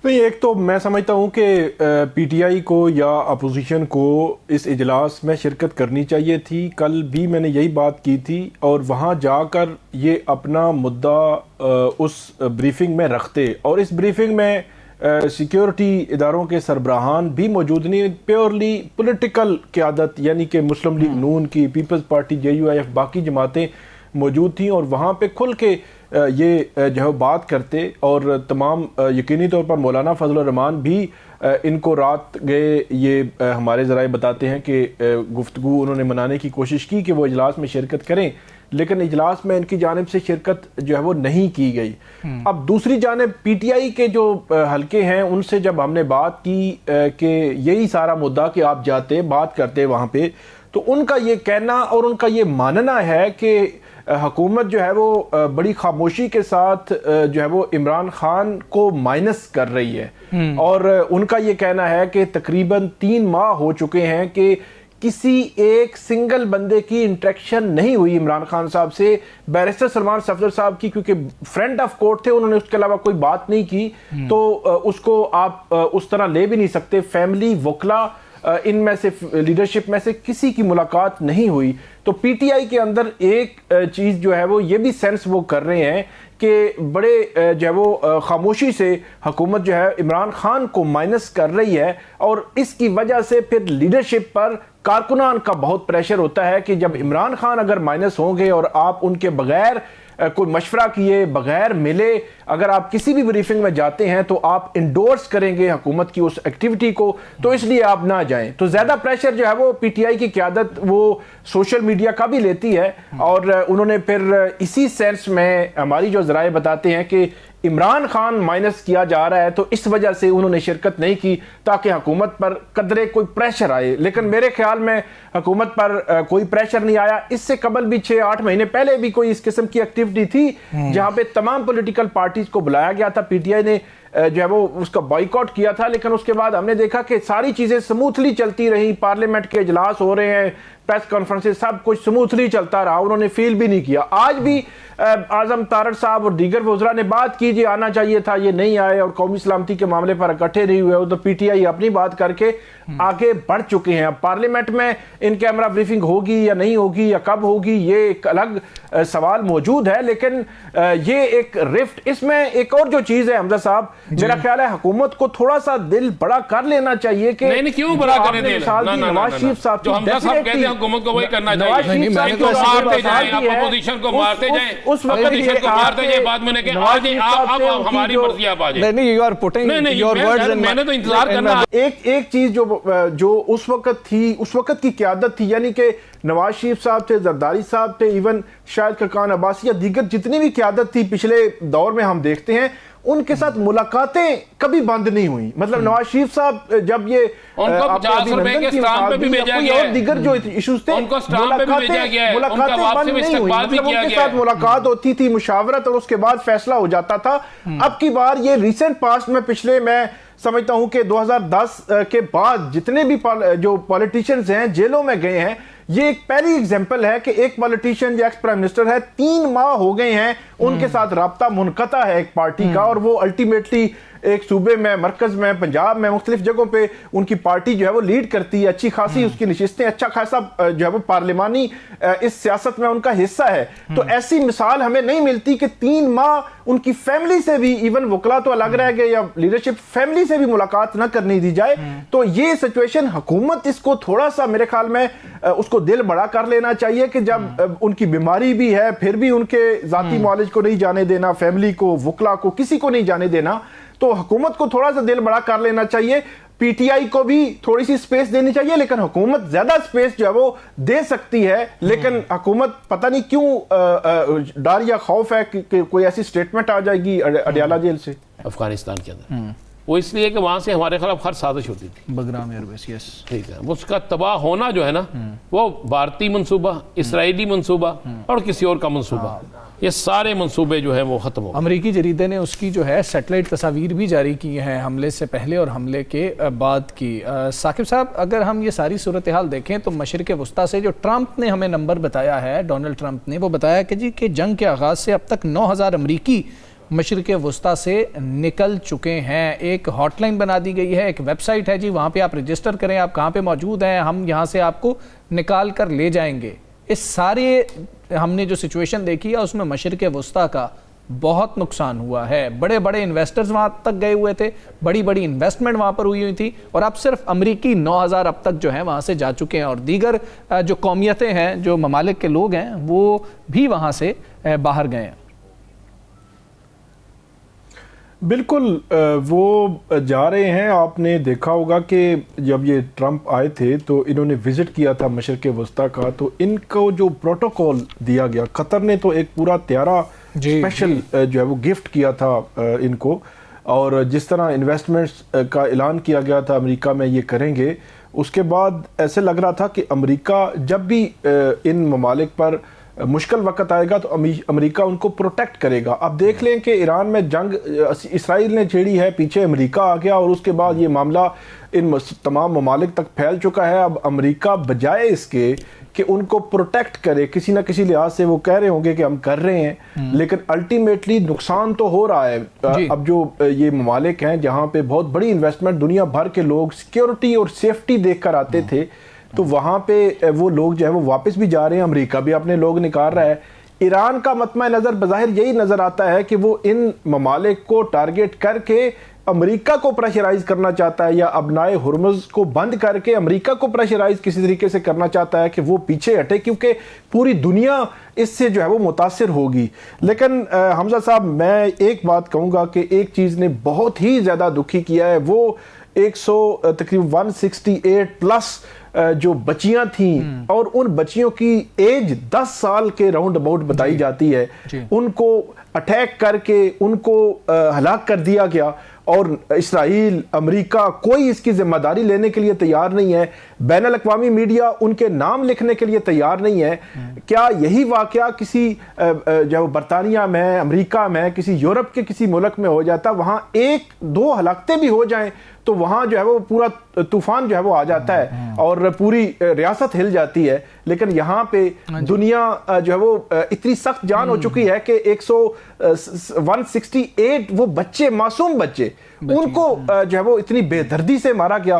نہیں، ایک تو میں سمجھتا ہوں کہ پی ٹی آئی کو یا اپوزیشن کو اس اجلاس میں شرکت کرنی چاہیے تھی. کل بھی میں نے یہی بات کی تھی اور وہاں جا کر یہ اپنا مدعا اس بریفنگ میں رکھتے، اور اس بریفنگ میں سیکیورٹی اداروں کے سربراہان بھی موجود نہیں، پیورلی پولیٹیکل قیادت یعنی کہ مسلم لیگ نون کی، پیپلز پارٹی، جے یو آئی ایف، باقی جماعتیں موجود تھیں، اور وہاں پہ کھل کے یہ جو ہے بات کرتے. اور تمام یقینی طور پر مولانا فضل الرحمان بھی ان کو رات گئے، یہ ہمارے ذرائع بتاتے ہیں کہ گفتگو انہوں نے منانے کی کوشش کی کہ وہ اجلاس میں شرکت کریں، لیکن اجلاس میں ان کی جانب سے شرکت جو ہے وہ نہیں کی گئی. اب دوسری جانب پی ٹی آئی کے جو حلقے ہیں ان سے جب ہم نے بات کی کہ یہی سارا مدعا کہ آپ جاتے بات کرتے وہاں پہ، تو ان کا یہ کہنا اور ان کا یہ ماننا ہے کہ حکومت جو ہے وہ بڑی خاموشی کے ساتھ جو ہے وہ عمران خان کو مائنس کر رہی ہے. اور ان کا یہ کہنا ہے کہ تقریباً 3 ماہ ہو چکے ہیں کہ کسی ایک سنگل بندے کی انٹریکشن نہیں ہوئی عمران خان صاحب سے. بیرسٹر سلمان صفدر صاحب کی کیونکہ فرینڈ آف کورٹ تھے، انہوں نے اس کے علاوہ کوئی بات نہیں کی، تو اس کو آپ اس طرح لے بھی نہیں سکتے. فیملی، وکلا، ان میں سے لیڈرشپ میں سے کسی کی ملاقات نہیں ہوئی. تو پی ٹی آئی کے اندر ایک چیز جو ہے وہ یہ بھی سینس وہ کر رہے ہیں کہ بڑے جو ہے وہ خاموشی سے حکومت جو ہے عمران خان کو مائنس کر رہی ہے، اور اس کی وجہ سے پھر لیڈرشپ پر کارکنان کا بہت پریشر ہوتا ہے کہ جب عمران خان اگر مائنس ہوں گے اور آپ ان کے بغیر کوئی مشورہ کیے، بغیر ملے اگر آپ کسی بھی بریفنگ میں جاتے ہیں تو آپ انڈورس کریں گے حکومت کی اس ایکٹیویٹی کو، تو اس لیے آپ نہ جائیں. تو زیادہ پریشر جو ہے وہ پی ٹی آئی کی قیادت وہ سوشل میڈیا کا بھی لیتی ہے، اور انہوں نے پھر اسی سینس میں ہماری جو ذرائع بتاتے ہیں کہ عمران خان مائنس کیا جا رہا ہے تو اس وجہ سے انہوں نے شرکت نہیں کی تاکہ حکومت پر قدرے کوئی پریشر آئے. لیکن میرے خیال میں حکومت پر کوئی پریشر نہیں آیا. اس سے قبل بھی 6-8 مہینے پہلے بھی کوئی اس قسم کی ایکٹیویٹی تھی جہاں پہ تمام پولیٹیکل پارٹیز کو بلایا گیا تھا. پی ٹی آئی نے جو ہے وہ اس کا بائیکاٹ کیا تھا، لیکن اس کے بعد ہم نے دیکھا کہ ساری چیزیں سموتھلی چلتی رہیں. پارلیمنٹ کے اجلاس ہو رہے ہیں، پریس کانفرنسز، سب کچھ سموتھلی چلتا رہا. انہوں نے فیل بھی نہیں کیا. آج بھی اعظم تارڑ صاحب اور دیگر وزراء نے بات کی جی آنا چاہیے تھا، یہ نہیں آئے اور قومی سلامتی کے معاملے پر اکٹھے نہیں ہوئے. تو پی ٹی آئی اپنی بات کر کے آگے بڑھ چکے ہیں. اب پارلیمنٹ میں ان کیمرہ بریفنگ ہوگی یا نہیں ہوگی یا کب ہوگی یہ ایک الگ سوال موجود ہے، لیکن یہ ایک رفٹ. اس میں ایک اور جو چیز ہے حمزہ صاحب، میرا خیال ہے حکومت کو تھوڑا سا دل بڑا کر لینا چاہیے کہ نہیں کیوں بڑا کرنے دیں. نواز شریف صاحب جو حمزہ صاحب کہتے ہیں حکومت کو وہی کرنا چاہیے. مارتے جائیں آپ اپوزیشن کو، مارتے جائیں اپوزیشن کو، مارتے جائیں. بعد میں نے کہ آج آپ ہماری مرضی آپ آ جائیں. نہیں you are putting your words. میں نے تو انتظار کرنا. ایک چیز جو اس وقت تھی، اس وقت کی قیادت تھی، یعنی کہ نواز شریف صاحب تھے، زرداری صاحب تھے، ایون شاید خاقان عباسی یا دیگر جتنی بھی قیادت تھی پچھلے دور میں ہم دیکھتے ہیں ان کے ساتھ ملاقاتیں کبھی بند نہیں ہوئی. مطلب نواز شریف صاحب جب یہ ان کو 50 روپے کے اسٹامپ پہ بھی بھیجا گیا ہے، دیگر جو ایشوز تھے ان کو اسٹامپ پہ بھی بھیجا گیا ہے، ملاقاتیں بند نہیں ہوئی. مطلب ان کے ساتھ ملاقات ہوتی تھی، مشاورت، اور اس کے بعد فیصلہ ہو جاتا تھا. اب کی بار یہ ریسنٹ پاسٹ میں پچھلے میں سمجھتا ہوں کہ 2010 کے بعد جتنے بھی جو پولیٹیشنز ہیں جیلوں میں گئے ہیں، یہ ایک پہلی ایگزامپل ہے کہ ایک پولیٹیشین یا ایکس پرائم منسٹر ہے، 3 ماہ ہو گئے ہیں ان کے ساتھ رابطہ منقطع ہے ایک پارٹی کا، اور وہ الٹیمیٹلی ایک صوبے میں، مرکز میں، پنجاب میں، مختلف جگہوں پہ ان کی پارٹی جو ہے وہ لیڈ کرتی ہے. اچھی خاصی اس کی نشستیں، اچھا خاصا جو ہے وہ پارلیمانی اس سیاست میں ان کا حصہ ہے. تو ایسی مثال ہمیں نہیں ملتی کہ 3 ماہ ان کی فیملی سے بھی، ایون وکلا تو الگ رہ گئے یا لیڈرشپ، فیملی سے بھی ملاقات نہ کرنے دی جائے. تو یہ سچویشن حکومت اس کو تھوڑا سا میرے خیال میں اس کو دل بڑا کر لینا چاہیے کہ جب ان کی بیماری بھی ہے پھر بھی ان کے ذاتی معالج کو نہیں جانے دینا، فیملی کو، وکلا کو، کسی کو نہیں جانے دینا. تو حکومت کو تھوڑا سا دل بڑا کر لینا چاہیے. پی ٹی آئی کو بھی تھوڑی سی سپیس دینی چاہیے، لیکن حکومت زیادہ سپیس جو ہے وہ دے سکتی ہے. لیکن حکومت پتہ نہیں کیوں ڈر یا خوف ہے کہ کوئی ایسی سٹیٹمنٹ آ جائے گی اڈیالہ جیل سے افغانستان کے اندر. وہ اس لیے کہ وہاں سے ہمارے خلاف ہر سازش ہوتی تھی. بگرام ایئر بیس، یس ٹھیک ہے. اس کا تباہ ہونا جو ہے نا، وہ بھارتی منصوبہ، اسرائیلی منصوبہ اور کسی اور کا منصوبہ، یہ سارے منصوبے جو ہیں وہ ختم ہو. امریکی جریدے نے اس کی جو ہے سیٹلائٹ تصاویر بھی جاری کی ہیں حملے سے پہلے اور حملے کے بعد کی. ثاقب صاحب، اگر ہم یہ ساری صورتحال دیکھیں تو مشرق وسطیٰ سے جو ٹرمپ نے ہمیں نمبر بتایا ہے، ڈونلڈ ٹرمپ نے، وہ بتایا کہ جی کہ جنگ کے آغاز سے اب تک 9000 امریکی مشرق وسطی سے نکل چکے ہیں. ایک ہاٹ لائن بنا دی گئی ہے, ایک ویب سائٹ ہے جی, وہاں پہ آپ رجسٹر کریں, آپ کہاں پہ موجود ہیں, ہم یہاں سے آپ کو نکال کر لے جائیں گے. اس سارے ہم نے جو سچویشن دیکھی ہے اس میں مشرق وسطی کا بہت نقصان ہوا ہے. بڑے بڑے انویسٹرز وہاں تک گئے ہوئے تھے, بڑی بڑی انویسٹمنٹ وہاں پر ہوئی تھی, اور اب صرف امریکی 9000 اب تک جو ہیں وہاں سے جا چکے ہیں, اور دیگر جو قومیتیں ہیں, جو ممالک کے لوگ ہیں, وہ بھی وہاں سے باہر گئے ہیں. بالکل وہ جا رہے ہیں. آپ نے دیکھا ہوگا کہ جب یہ ٹرمپ آئے تھے تو انہوں نے وزٹ کیا تھا مشرق وسطی کا, تو ان کو جو پروٹوکول دیا گیا, قطر نے تو ایک پورا طیارہ اسپیشل جو ہے وہ گفٹ کیا تھا ان کو, اور جس طرح انویسٹمنٹس کا اعلان کیا گیا تھا امریکہ میں یہ کریں گے, اس کے بعد ایسے لگ رہا تھا کہ امریکہ جب بھی ان ممالک پر مشکل وقت آئے گا تو امریکہ ان کو پروٹیکٹ کرے گا. اب دیکھ لیں کہ ایران میں جنگ اسرائیل نے چھیڑی ہے, پیچھے امریکہ آ گیا, اور اس کے بعد یہ معاملہ ان تمام ممالک تک پھیل چکا ہے. اب امریکہ بجائے اس کے کہ ان کو پروٹیکٹ کرے, کسی نہ کسی لحاظ سے وہ کہہ رہے ہوں گے کہ ہم کر رہے ہیں, لیکن الٹیمیٹلی نقصان تو ہو رہا ہے. اب جو یہ ممالک ہیں جہاں پہ بہت بڑی انویسٹمنٹ دنیا بھر کے لوگ سیکیورٹی اور سیفٹی دیکھ کر آتے تھے, تو وہاں پہ وہ لوگ جو ہے وہ واپس بھی جا رہے ہیں. امریکہ بھی اپنے لوگ نکال رہا ہے. ایران کا مطمع نظر بظاہر یہی نظر آتا ہے کہ وہ ان ممالک کو ٹارگٹ کر کے امریکہ کو پریشرائز کرنا چاہتا ہے, یا ابنائے ہرمز کو بند کر کے امریکہ کو پریشرائز کسی طریقے سے کرنا چاہتا ہے کہ وہ پیچھے ہٹے, کیونکہ پوری دنیا اس سے جو ہے وہ متاثر ہوگی. لیکن حمزہ صاحب, میں ایک بات کہوں گا کہ ایک چیز نے بہت ہی زیادہ دکھی کیا ہے, وہ تقریباً 168 پلس جو بچیاں تھیں, اور ان بچیوں کی ایج 10 سال کے راؤنڈ اباؤٹ بتائی جاتی ہے, ان کو اٹیک کر کے ان کو ہلاک کر دیا گیا, اور اسرائیل, امریکہ کوئی اس کی ذمہ داری لینے کے لیے تیار نہیں ہے. بین الاقوامی میڈیا ان کے نام لکھنے کے لیے تیار نہیں ہے. کیا یہی واقعہ کسی جو برطانیہ میں, امریکہ میں, کسی یورپ کے کسی ملک میں ہو جاتا, وہاں 1-2 ہلاکتیں بھی ہو جائیں تو وہاں جو ہے وہ پورا طوفان جو ہے وہ آ جاتا ہے اور پوری ریاست ہل جاتی ہے. لیکن یہاں پہ دنیا جو ہے وہ اتنی سخت جان ہو چکی ہے کہ 168 وہ بچے, معصوم بچے, ان کو جو ہے وہ اتنی بے دردی سے مارا گیا.